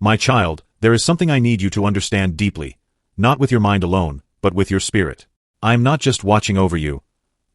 My child, there is something I need you to understand deeply, not with your mind alone, but with your spirit. I am not just watching over you,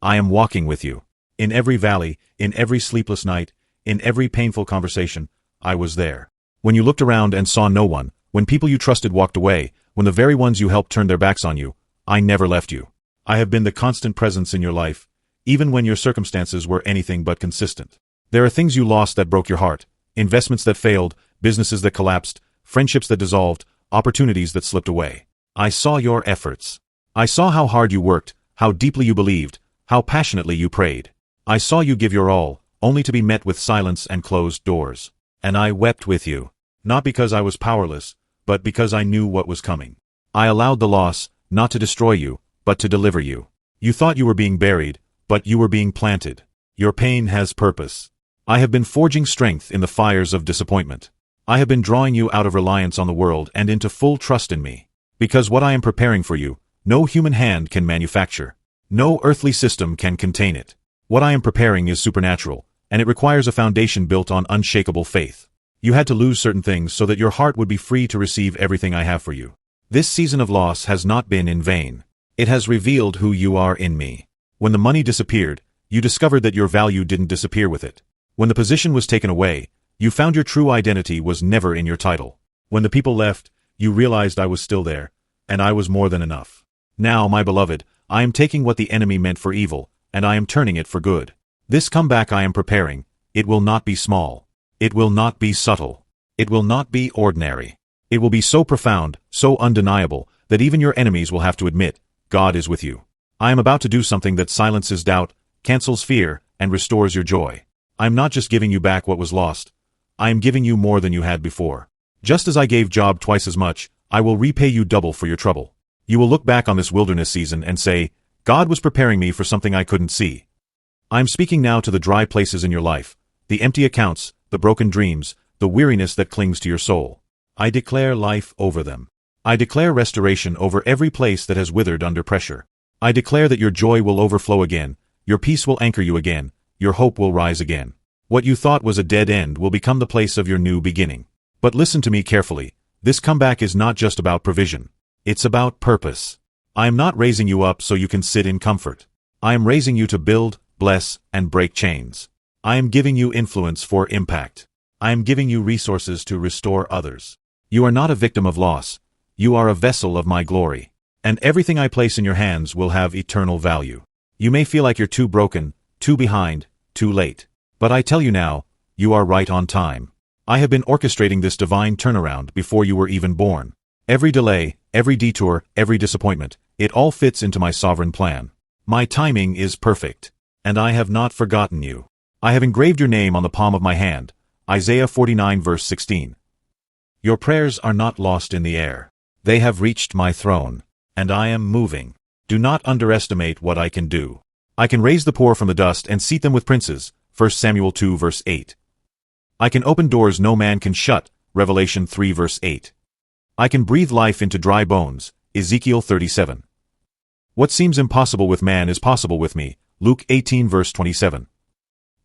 I am walking with you. In every valley, in every sleepless night, in every painful conversation, I was there. When you looked around and saw no one, when people you trusted walked away, when the very ones you helped turned their backs on you, I never left you. I have been the constant presence in your life, even when your circumstances were anything but consistent. There are things you lost that broke your heart, investments that failed, businesses that collapsed, friendships that dissolved, opportunities that slipped away. I saw your efforts. I saw how hard you worked, how deeply you believed, how passionately you prayed. I saw you give your all, only to be met with silence and closed doors. And I wept with you. Not because I was powerless, but because I knew what was coming. I allowed the loss, not to destroy you, but to deliver you. You thought you were being buried, but you were being planted. Your pain has purpose. I have been forging strength in the fires of disappointment. I have been drawing you out of reliance on the world and into full trust in me. Because what I am preparing for you, no human hand can manufacture. No earthly system can contain it. What I am preparing is supernatural, and it requires a foundation built on unshakable faith. You had to lose certain things so that your heart would be free to receive everything I have for you. This season of loss has not been in vain. It has revealed who you are in me. When the money disappeared, you discovered that your value didn't disappear with it. When the position was taken away, you found your true identity was never in your title. When the people left, you realized I was still there, and I was more than enough. Now, my beloved, I am taking what the enemy meant for evil, and I am turning it for good. This comeback I am preparing, it will not be small. It will not be subtle. It will not be ordinary. It will be so profound, so undeniable, that even your enemies will have to admit, God is with you. I am about to do something that silences doubt, cancels fear, and restores your joy. I am not just giving you back what was lost. I am giving you more than you had before. Just as I gave Job twice as much, I will repay you double for your trouble. You will look back on this wilderness season and say, God was preparing me for something I couldn't see. I am speaking now to the dry places in your life, the empty accounts, the broken dreams, the weariness that clings to your soul. I declare life over them. I declare restoration over every place that has withered under pressure. I declare that your joy will overflow again, your peace will anchor you again, your hope will rise again. What you thought was a dead end will become the place of your new beginning. But listen to me carefully. This comeback is not just about provision. It's about purpose. I am not raising you up so you can sit in comfort. I am raising you to build, bless, and break chains. I am giving you influence for impact. I am giving you resources to restore others. You are not a victim of loss. You are a vessel of my glory. And everything I place in your hands will have eternal value. You may feel like you're too broken, too behind, too late. But I tell you now, you are right on time. I have been orchestrating this divine turnaround before you were even born. Every delay, every detour, every disappointment, it all fits into my sovereign plan. My timing is perfect. And I have not forgotten you. I have engraved your name on the palm of my hand. Isaiah 49 verse 16. Your prayers are not lost in the air. They have reached my throne. And I am moving. Do not underestimate what I can do. I can raise the poor from the dust and seat them with princes. 1 Samuel 2 verse 8. I can open doors no man can shut. Revelation 3 verse 8. I can breathe life into dry bones. Ezekiel 37. What seems impossible with man is possible with me. Luke 18 verse 27.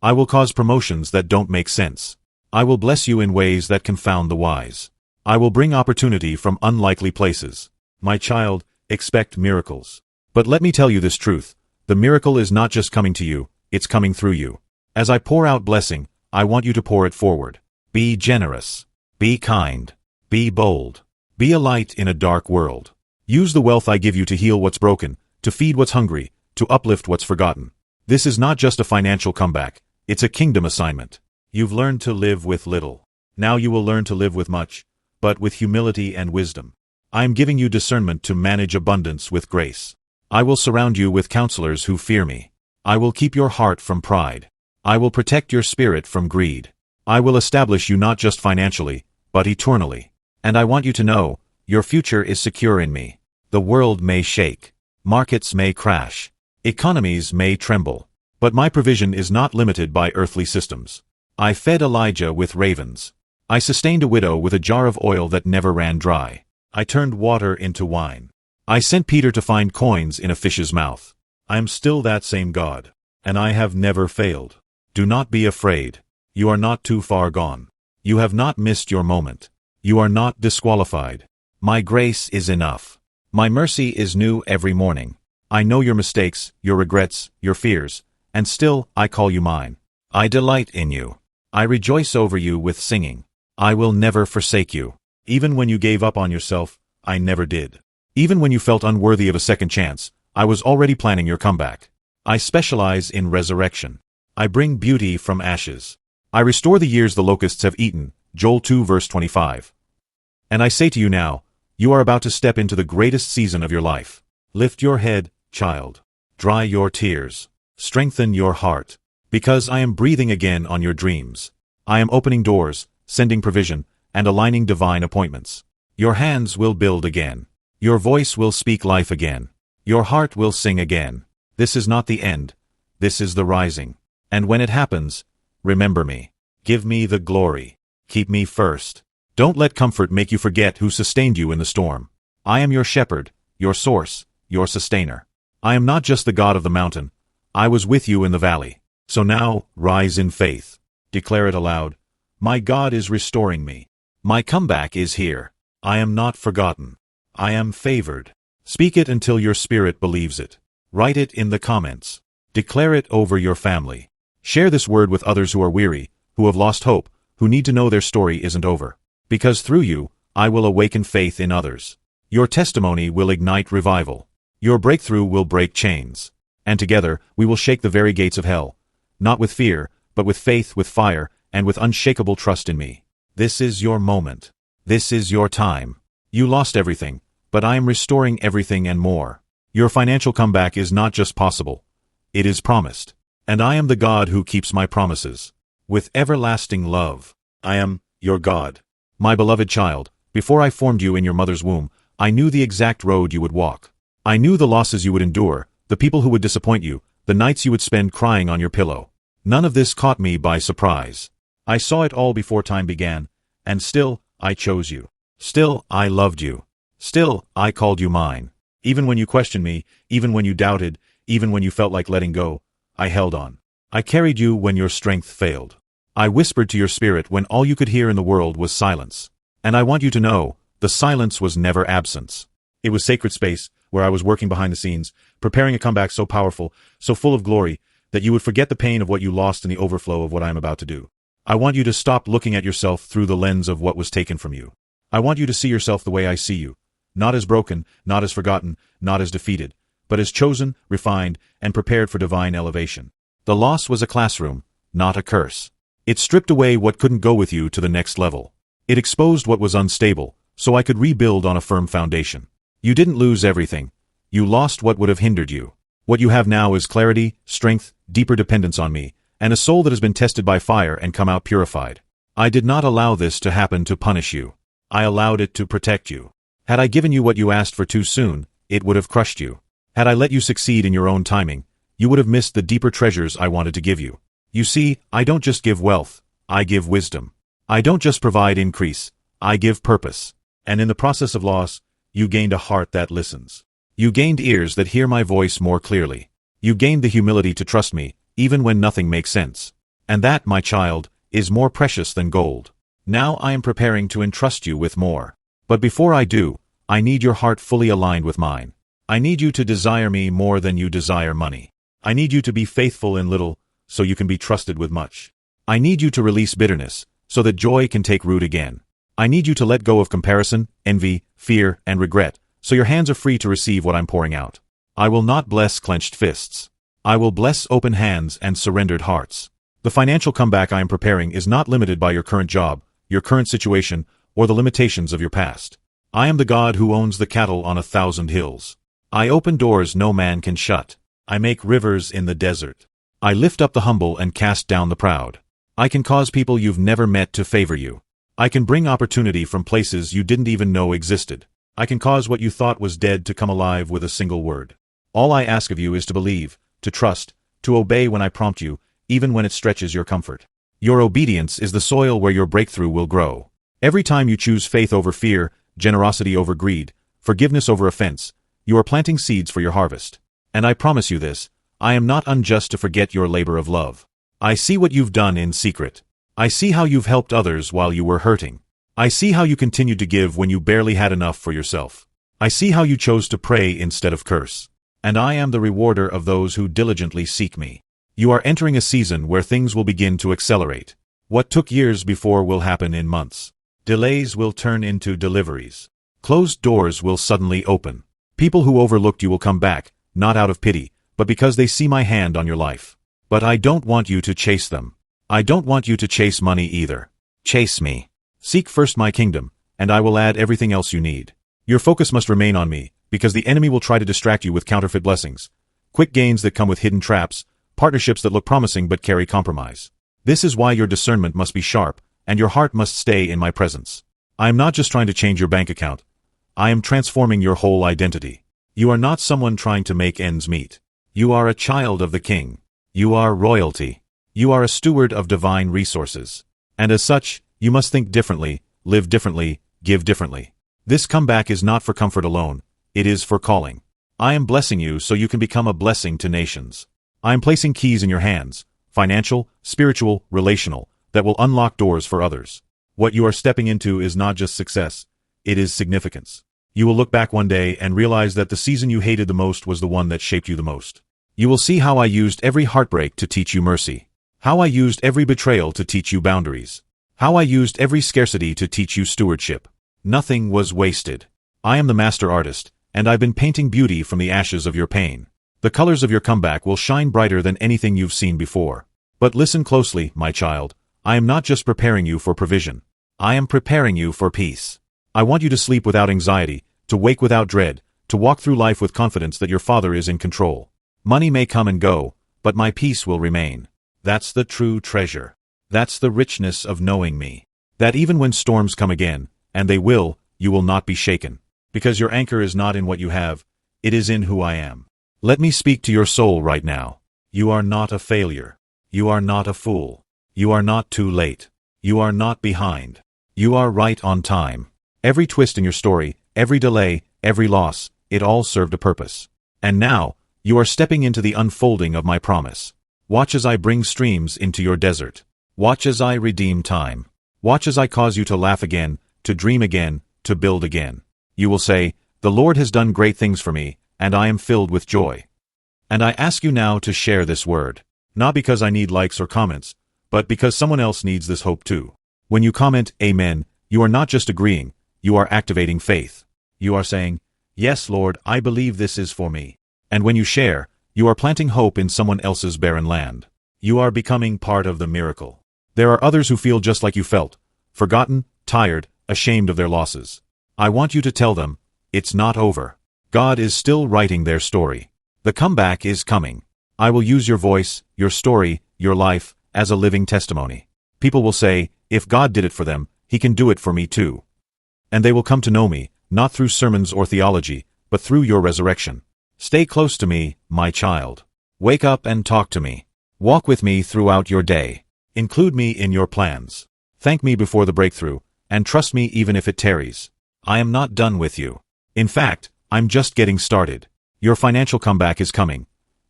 I will cause promotions that don't make sense. I will bless you in ways that confound the wise. I will bring opportunity from unlikely places. My child, expect miracles. But let me tell you this truth. The miracle is not just coming to you, it's coming through you. As I pour out blessing, I want you to pour it forward. Be generous. Be kind. Be bold. Be a light in a dark world. Use the wealth I give you to heal what's broken, to feed what's hungry, to uplift what's forgotten. This is not just a financial comeback, it's a kingdom assignment. You've learned to live with little. Now you will learn to live with much, but with humility and wisdom. I am giving you discernment to manage abundance with grace. I will surround you with counselors who fear me. I will keep your heart from pride. I will protect your spirit from greed. I will establish you not just financially, but eternally. And I want you to know, your future is secure in me. The world may shake. Markets may crash. Economies may tremble. But my provision is not limited by earthly systems. I fed Elijah with ravens. I sustained a widow with a jar of oil that never ran dry. I turned water into wine. I sent Peter to find coins in a fish's mouth. I am still that same God. And I have never failed. Do not be afraid. You are not too far gone. You have not missed your moment. You are not disqualified. My grace is enough. My mercy is new every morning. I know your mistakes, your regrets, your fears, and still I call you mine. I delight in you. I rejoice over you with singing. I will never forsake you. Even when you gave up on yourself, I never did. Even when you felt unworthy of a second chance, I was already planning your comeback. I specialize in resurrection. I bring beauty from ashes. I restore the years the locusts have eaten. Joel 2 verse 25. And I say to you now, you are about to step into the greatest season of your life. Lift your head, child. Dry your tears. Strengthen your heart. Because I am breathing again on your dreams. I am opening doors, sending provision, and aligning divine appointments. Your hands will build again. Your voice will speak life again. Your heart will sing again. This is not the end. This is the rising. And when it happens, remember me. Give me the glory. Keep me first. Don't let comfort make you forget who sustained you in the storm. I am your shepherd, your source, your sustainer. I am not just the God of the mountain. I was with you in the valley. So now, rise in faith. Declare it aloud. My God is restoring me. My comeback is here. I am not forgotten. I am favored. Speak it until your spirit believes it. Write it in the comments. Declare it over your family. Share this word with others who are weary, who have lost hope, who need to know their story isn't over. Because through you, I will awaken faith in others. Your testimony will ignite revival. Your breakthrough will break chains. And together, we will shake the very gates of hell. Not with fear, but with faith, with fire, and with unshakable trust in me. This is your moment. This is your time. You lost everything, but I am restoring everything and more. Your financial comeback is not just possible. It is promised. And I am the God who keeps my promises. With everlasting love, I am your God. My beloved child, before I formed you in your mother's womb, I knew the exact road you would walk. I knew the losses you would endure, the people who would disappoint you, the nights you would spend crying on your pillow. None of this caught me by surprise. I saw it all before time began, and still, I chose you. Still, I loved you. Still, I called you mine. Even when you questioned me, even when you doubted, even when you felt like letting go, I held on. I carried you when your strength failed. I whispered to your spirit when all you could hear in the world was silence. And I want you to know, the silence was never absence. It was sacred space, where I was working behind the scenes, preparing a comeback so powerful, so full of glory, that you would forget the pain of what you lost in the overflow of what I am about to do. I want you to stop looking at yourself through the lens of what was taken from you. I want you to see yourself the way I see you. Not as broken, not as forgotten, not as defeated, but as chosen, refined, and prepared for divine elevation. The loss was a classroom, not a curse. It stripped away what couldn't go with you to the next level. It exposed what was unstable, so I could rebuild on a firm foundation. You didn't lose everything. You lost what would have hindered you. What you have now is clarity, strength, deeper dependence on me, and a soul that has been tested by fire and come out purified. I did not allow this to happen to punish you. I allowed it to protect you. Had I given you what you asked for too soon, it would have crushed you. Had I let you succeed in your own timing, you would have missed the deeper treasures I wanted to give you. You see, I don't just give wealth, I give wisdom. I don't just provide increase, I give purpose. And in the process of loss, you gained a heart that listens. You gained ears that hear my voice more clearly. You gained the humility to trust me, even when nothing makes sense. And that, my child, is more precious than gold. Now I am preparing to entrust you with more. But before I do, I need your heart fully aligned with mine. I need you to desire me more than you desire money. I need you to be faithful in little, so you can be trusted with much. I need you to release bitterness, so that joy can take root again. I need you to let go of comparison, envy, fear, and regret, so your hands are free to receive what I'm pouring out. I will not bless clenched fists. I will bless open hands and surrendered hearts. The financial comeback I am preparing is not limited by your current job, your current situation, or the limitations of your past. I am the God who owns the cattle on 1,000 hills. I open doors no man can shut. I make rivers in the desert. I lift up the humble and cast down the proud. I can cause people you've never met to favor you. I can bring opportunity from places you didn't even know existed. I can cause what you thought was dead to come alive with a single word. All I ask of you is to believe, to trust, to obey when I prompt you, even when it stretches your comfort. Your obedience is the soil where your breakthrough will grow. Every time you choose faith over fear, generosity over greed, forgiveness over offense, you are planting seeds for your harvest. And I promise you this, I am not unjust to forget your labor of love. I see what you've done in secret. I see how you've helped others while you were hurting. I see how you continued to give when you barely had enough for yourself. I see how you chose to pray instead of curse. And I am the rewarder of those who diligently seek me. You are entering a season where things will begin to accelerate. What took years before will happen in months. Delays will turn into deliveries. Closed doors will suddenly open. People who overlooked you will come back, not out of pity, but because they see my hand on your life. But I don't want you to chase them. I don't want you to chase money either. Chase me. Seek first my kingdom, and I will add everything else you need. Your focus must remain on me, because the enemy will try to distract you with counterfeit blessings. Quick gains that come with hidden traps, partnerships that look promising but carry compromise. This is why your discernment must be sharp, and your heart must stay in my presence. I am not just trying to change your bank account. I am transforming your whole identity. You are not someone trying to make ends meet. You are a child of the King. You are royalty. You are a steward of divine resources. And as such, you must think differently, live differently, give differently. This comeback is not for comfort alone. It is for calling. I am blessing you so you can become a blessing to nations. I am placing keys in your hands, financial, spiritual, relational, that will unlock doors for others. What you are stepping into is not just success, it is significance. You will look back one day and realize that the season you hated the most was the one that shaped you the most. You will see how I used every heartbreak to teach you mercy. How I used every betrayal to teach you boundaries. How I used every scarcity to teach you stewardship. Nothing was wasted. I am the master artist, and I've been painting beauty from the ashes of your pain. The colors of your comeback will shine brighter than anything you've seen before. But listen closely, my child. I am not just preparing you for provision. I am preparing you for peace. I want you to sleep without anxiety, to wake without dread, to walk through life with confidence that your Father is in control. Money may come and go, but my peace will remain. That's the true treasure. That's the richness of knowing me. That even when storms come again, and they will, you will not be shaken. Because your anchor is not in what you have, it is in who I am. Let me speak to your soul right now. You are not a failure. You are not a fool. You are not too late. You are not behind. You are right on time. Every twist in your story, every delay, every loss, it all served a purpose. And now, you are stepping into the unfolding of my promise. Watch as I bring streams into your desert. Watch as I redeem time. Watch as I cause you to laugh again, to dream again, to build again. You will say, "The Lord has done great things for me, and I am filled with joy." And I ask you now to share this word. Not because I need likes or comments, but because someone else needs this hope too. When you comment, "Amen," you are not just agreeing, you are activating faith. You are saying, "Yes, Lord, I believe this is for me." And when you share, you are planting hope in someone else's barren land. You are becoming part of the miracle. There are others who feel just like you felt, forgotten, tired, ashamed of their losses. I want you to tell them, it's not over. God is still writing their story. The comeback is coming. I will use your voice, your story, your life, as a living testimony. People will say, if God did it for them, He can do it for me too. And they will come to know me, not through sermons or theology, but through your resurrection. Stay close to me, my child. Wake up and talk to me. Walk with me throughout your day. Include me in your plans. Thank me before the breakthrough, and trust me even if it tarries. I am not done with you. In fact, I'm just getting started. Your financial comeback is coming.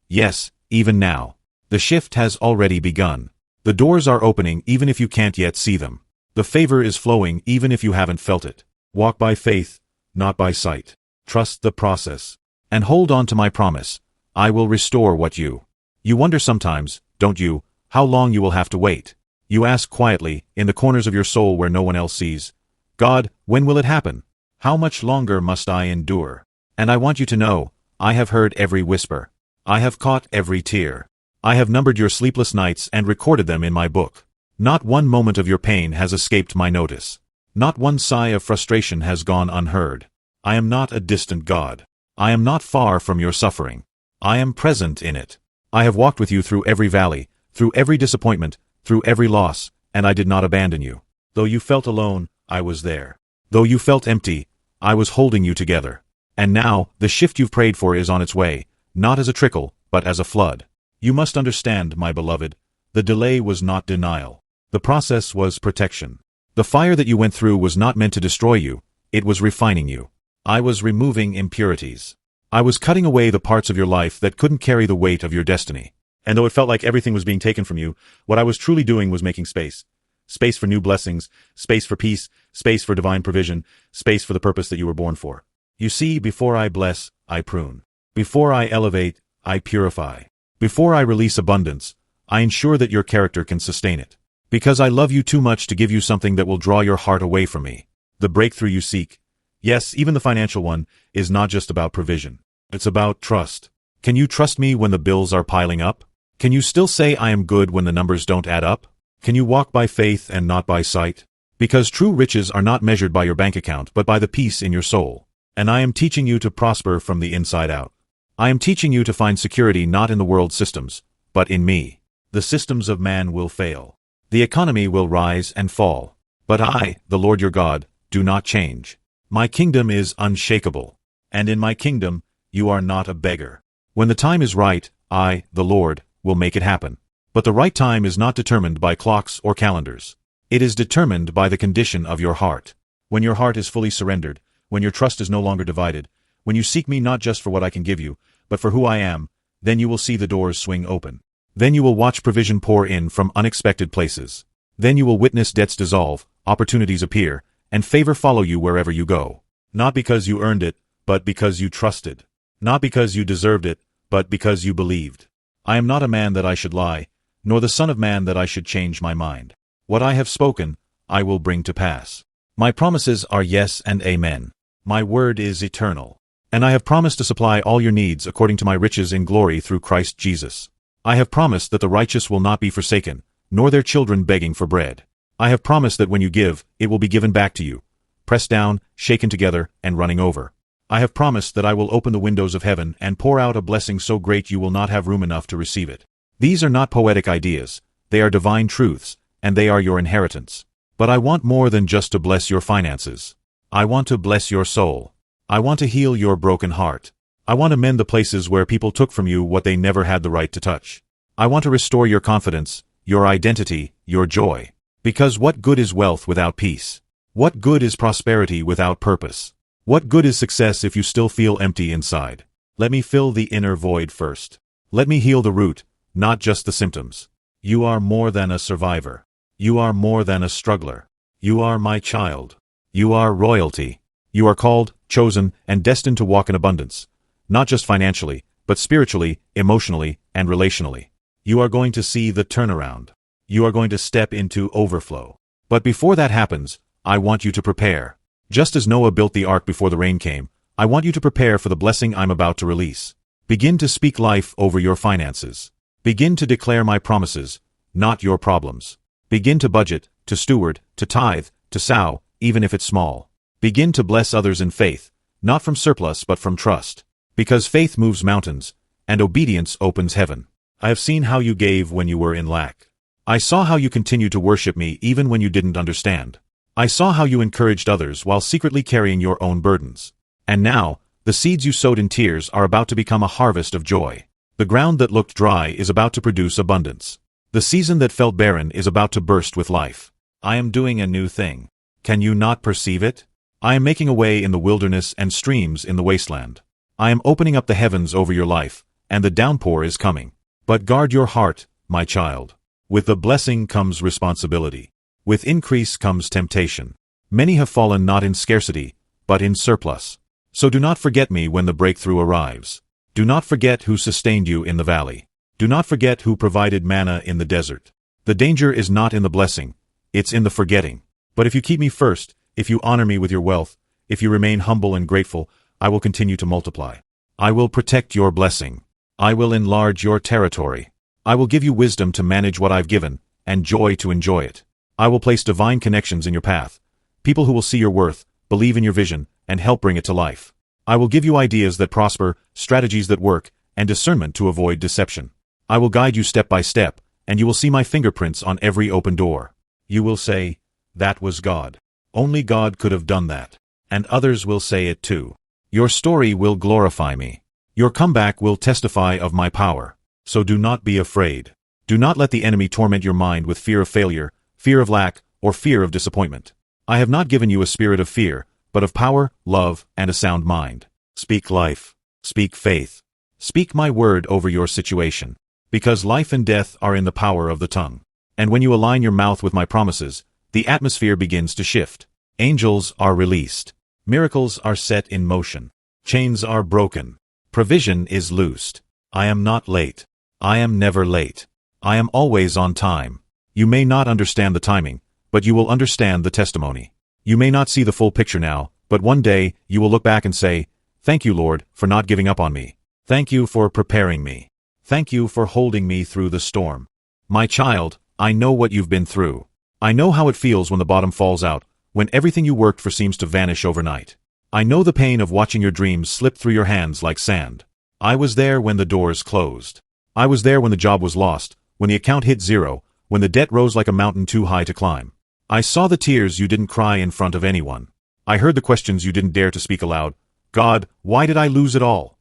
Yes, even now. The shift has already begun. The doors are opening even if you can't yet see them. The favor is flowing even if you haven't felt it. Walk by faith, not by sight. Trust the process. And hold on to my promise. I will restore what you. You wonder sometimes, don't you, how long you will have to wait. You ask quietly, in the corners of your soul where no one else sees, God, when will it happen? How much longer must I endure? And I want you to know, I have heard every whisper. I have caught every tear. I have numbered your sleepless nights and recorded them in my book. Not one moment of your pain has escaped my notice. Not one sigh of frustration has gone unheard. I am not a distant God. I am not far from your suffering. I am present in it. I have walked with you through every valley, through every disappointment, through every loss, and I did not abandon you. Though you felt alone, I was there. Though you felt empty, I was holding you together. And now, the shift you've prayed for is on its way, not as a trickle, but as a flood. You must understand, my beloved, the delay was not denial. The process was protection. The fire that you went through was not meant to destroy you, it was refining you. I was removing impurities. I was cutting away the parts of your life that couldn't carry the weight of your destiny. And though it felt like everything was being taken from you, what I was truly doing was making space. Space for new blessings, space for peace, space for divine provision, space for the purpose that you were born for. You see, before I bless, I prune. Before I elevate, I purify. Before I release abundance, I ensure that your character can sustain it. Because I love you too much to give you something that will draw your heart away from me. The breakthrough you seek, yes, even the financial one, is not just about provision. It's about trust. Can you trust me when the bills are piling up? Can you still say I am good when the numbers don't add up? Can you walk by faith and not by sight? Because true riches are not measured by your bank account but by the peace in your soul. And I am teaching you to prosper from the inside out. I am teaching you to find security not in the world's systems, but in me. The systems of man will fail. The economy will rise and fall. But I, the Lord your God, do not change. My kingdom is unshakable. And in my kingdom, you are not a beggar. When the time is right, I, the Lord, will make it happen. But the right time is not determined by clocks or calendars. It is determined by the condition of your heart. When your heart is fully surrendered, when your trust is no longer divided, when you seek me not just for what I can give you, but for who I am, then you will see the doors swing open. Then you will watch provision pour in from unexpected places. Then you will witness debts dissolve, opportunities appear, and favor follow you wherever you go. Not because you earned it, but because you trusted. Not because you deserved it, but because you believed. I am not a man that I should lie, nor the son of man that I should change my mind. What I have spoken, I will bring to pass. My promises are yes and amen. My word is eternal. And I have promised to supply all your needs according to my riches in glory through Christ Jesus. I have promised that the righteous will not be forsaken, nor their children begging for bread. I have promised that when you give, it will be given back to you, pressed down, shaken together, and running over. I have promised that I will open the windows of heaven and pour out a blessing so great you will not have room enough to receive it. These are not poetic ideas, they are divine truths, and they are your inheritance. But I want more than just to bless your finances. I want to bless your soul. I want to heal your broken heart. I want to mend the places where people took from you what they never had the right to touch. I want to restore your confidence, your identity, your joy. Because what good is wealth without peace? What good is prosperity without purpose? What good is success if you still feel empty inside? Let me fill the inner void first. Let me heal the root, not just the symptoms. You are more than a survivor. You are more than a struggler. You are my child. You are royalty. You are called, chosen, and destined to walk in abundance. Not just financially, but spiritually, emotionally, and relationally. You are going to see the turnaround. You are going to step into overflow. But before that happens, I want you to prepare. Just as Noah built the ark before the rain came, I want you to prepare for the blessing I'm about to release. Begin to speak life over your finances. Begin to declare my promises, not your problems. Begin to budget, to steward, to tithe, to sow, even if it's small. Begin to bless others in faith, not from surplus but from trust. Because faith moves mountains, and obedience opens heaven. I have seen how you gave when you were in lack. I saw how you continued to worship me even when you didn't understand. I saw how you encouraged others while secretly carrying your own burdens. And now, the seeds you sowed in tears are about to become a harvest of joy. The ground that looked dry is about to produce abundance. The season that felt barren is about to burst with life. I am doing a new thing. Can you not perceive it? I am making a way in the wilderness and streams in the wasteland. I am opening up the heavens over your life, and the downpour is coming. But guard your heart, my child. With the blessing comes responsibility. With increase comes temptation. Many have fallen not in scarcity, but in surplus. So do not forget me when the breakthrough arrives. Do not forget who sustained you in the valley. Do not forget who provided manna in the desert. The danger is not in the blessing, it's in the forgetting. But if you keep me first, if you honor me with your wealth, if you remain humble and grateful, I will continue to multiply. I will protect your blessing. I will enlarge your territory. I will give you wisdom to manage what I've given, and joy to enjoy it. I will place divine connections in your path, people who will see your worth, believe in your vision, and help bring it to life. I will give you ideas that prosper, strategies that work, and discernment to avoid deception. I will guide you step by step, and you will see my fingerprints on every open door. You will say, "That was God. Only God could have done that." And others will say it too. Your story will glorify me. Your comeback will testify of my power. So do not be afraid. Do not let the enemy torment your mind with fear of failure, fear of lack, or fear of disappointment. I have not given you a spirit of fear, but of power, love, and a sound mind. Speak life. Speak faith. Speak my word over your situation. Because life and death are in the power of the tongue. And when you align your mouth with my promises, the atmosphere begins to shift. Angels are released. Miracles are set in motion. Chains are broken. Provision is loosed. I am not late. I am never late. I am always on time. You may not understand the timing, but you will understand the testimony. You may not see the full picture now, but one day you will look back and say, "Thank you, Lord, for not giving up on me. Thank you for preparing me. Thank you for holding me through the storm." My child, I know what you've been through. I know how it feels when the bottom falls out, when everything you worked for seems to vanish overnight. I know the pain of watching your dreams slip through your hands like sand. I was there when the doors closed. I was there when the job was lost, when the account hit zero, when the debt rose like a mountain too high to climb. I saw the tears you didn't cry in front of anyone. I heard the questions you didn't dare to speak aloud. God, why did I lose it all?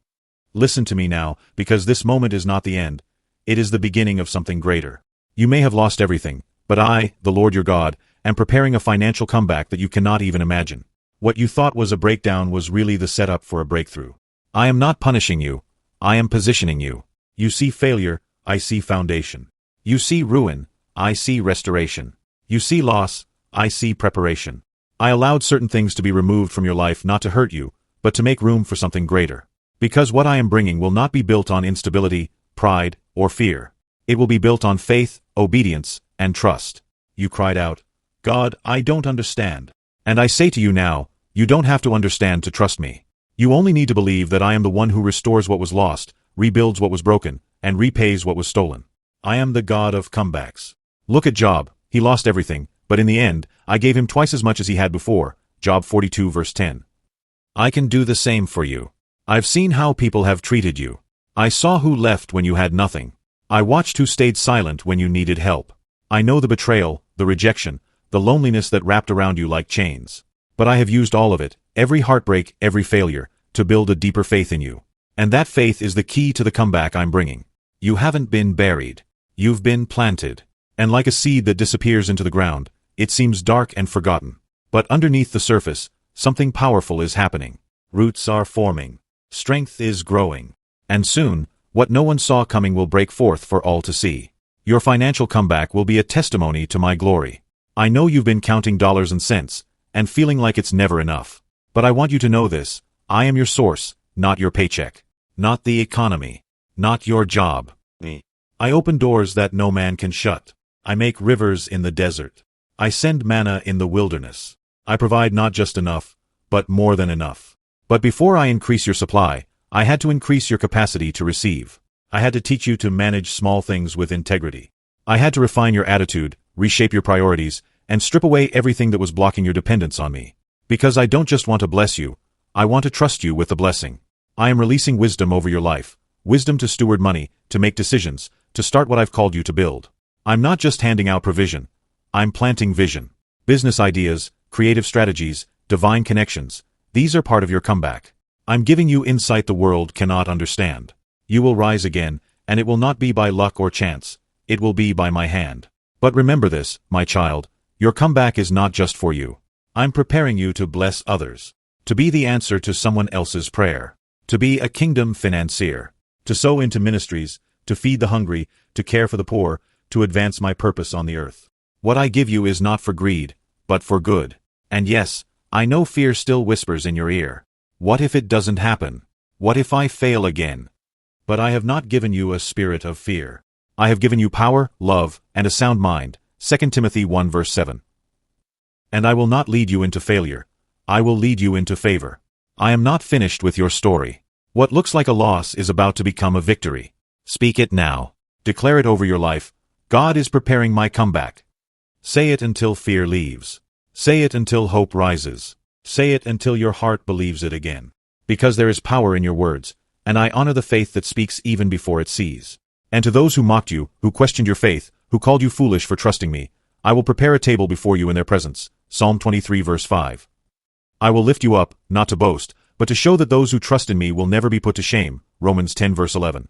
Listen to me now, because this moment is not the end. It is the beginning of something greater. You may have lost everything, but I, the Lord your God, am preparing a financial comeback that you cannot even imagine. What you thought was a breakdown was really the setup for a breakthrough. I am not punishing you. I am positioning you. You see failure, I see foundation. You see ruin, I see restoration. You see loss, I see preparation. I allowed certain things to be removed from your life not to hurt you, but to make room for something greater. Because what I am bringing will not be built on instability, pride, or fear. It will be built on faith, obedience, and trust. You cried out, "God, I don't understand." And I say to you now, you don't have to understand to trust me. You only need to believe that I am the one who restores what was lost, rebuilds what was broken, and repays what was stolen. I am the God of comebacks. Look at Job. He lost everything, but in the end, I gave him twice as much as he had before. Job 42 verse 10. I can do the same for you. I've seen how people have treated you. I saw who left when you had nothing. I watched who stayed silent when you needed help. I know the betrayal, the rejection, the loneliness that wrapped around you like chains. But I have used all of it, every heartbreak, every failure, to build a deeper faith in you. And that faith is the key to the comeback I'm bringing. You haven't been buried. You've been planted. And like a seed that disappears into the ground, it seems dark and forgotten. But underneath the surface, something powerful is happening. Roots are forming. Strength is growing. And soon, what no one saw coming will break forth for all to see. Your financial comeback will be a testimony to my glory. I know you've been counting dollars and cents, and feeling like it's never enough. But I want you to know this. I am your source, not your paycheck. Not the economy. Not your job. Me. I open doors that no man can shut. I make rivers in the desert. I send manna in the wilderness. I provide not just enough, but more than enough. But before I increase your supply, I had to increase your capacity to receive. I had to teach you to manage small things with integrity. I had to refine your attitude, reshape your priorities, and strip away everything that was blocking your dependence on me. Because I don't just want to bless you, I want to trust you with the blessing. I am releasing wisdom over your life, wisdom to steward money, to make decisions, to start what I've called you to build. I'm not just handing out provision. I'm planting vision. Business ideas, creative strategies, divine connections. These are part of your comeback. I'm giving you insight the world cannot understand. You will rise again, and it will not be by luck or chance. It will be by my hand. But remember this, my child. Your comeback is not just for you. I'm preparing you to bless others. To be the answer to someone else's prayer. To be a kingdom financier. To sow into ministries, to feed the hungry, to care for the poor, to advance my purpose on the earth. What I give you is not for greed, but for good. And yes, I know fear still whispers in your ear. What if it doesn't happen? What if I fail again? But I have not given you a spirit of fear. I have given you power, love, and a sound mind. 2 Timothy 1 verse 7. And I will not lead you into failure. I will lead you into favor. I am not finished with your story. What looks like a loss is about to become a victory. Speak it now. Declare it over your life. God is preparing my comeback. Say it until fear leaves. Say it until hope rises. Say it until your heart believes it again. Because there is power in your words, and I honor the faith that speaks even before it sees. And to those who mocked you, who questioned your faith, who called you foolish for trusting me, I will prepare a table before you in their presence. Psalm 23 verse 5. I will lift you up, not to boast, but to show that those who trust in me will never be put to shame. Romans 10 verse 11.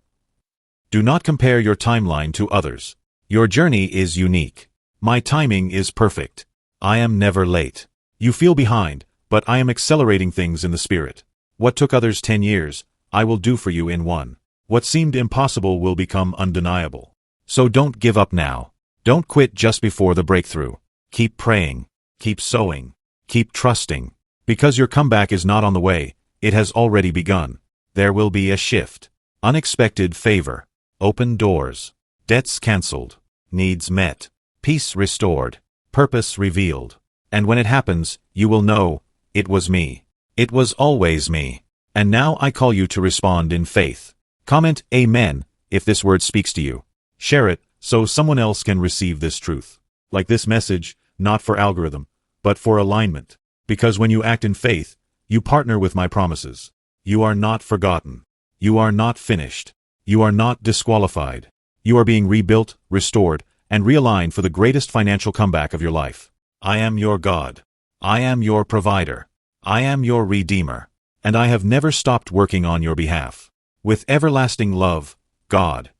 Do not compare your timeline to others. Your journey is unique. My timing is perfect. I am never late. You feel behind, but I am accelerating things in the spirit. What took others 10 years, I will do for you in 1. What seemed impossible will become undeniable. So don't give up now. Don't quit just before the breakthrough. Keep praying. Keep sowing. Keep trusting. Because your comeback is not on the way, it has already begun. There will be a shift. Unexpected favor. Open doors. Debts cancelled. Needs met. Peace restored. Purpose revealed. And when it happens, you will know, it was me. It was always me. And now I call you to respond in faith. Comment Amen if this word speaks to you. Share it so someone else can receive this truth. Like this message, not for algorithm, but for alignment. Because when you act in faith, you partner with my promises. You are not forgotten. You are not finished. You are not disqualified. You are being rebuilt, restored, and realigned for the greatest financial comeback of your life. I am your God. I am your provider. I am your redeemer. And I have never stopped working on your behalf. With everlasting love, God.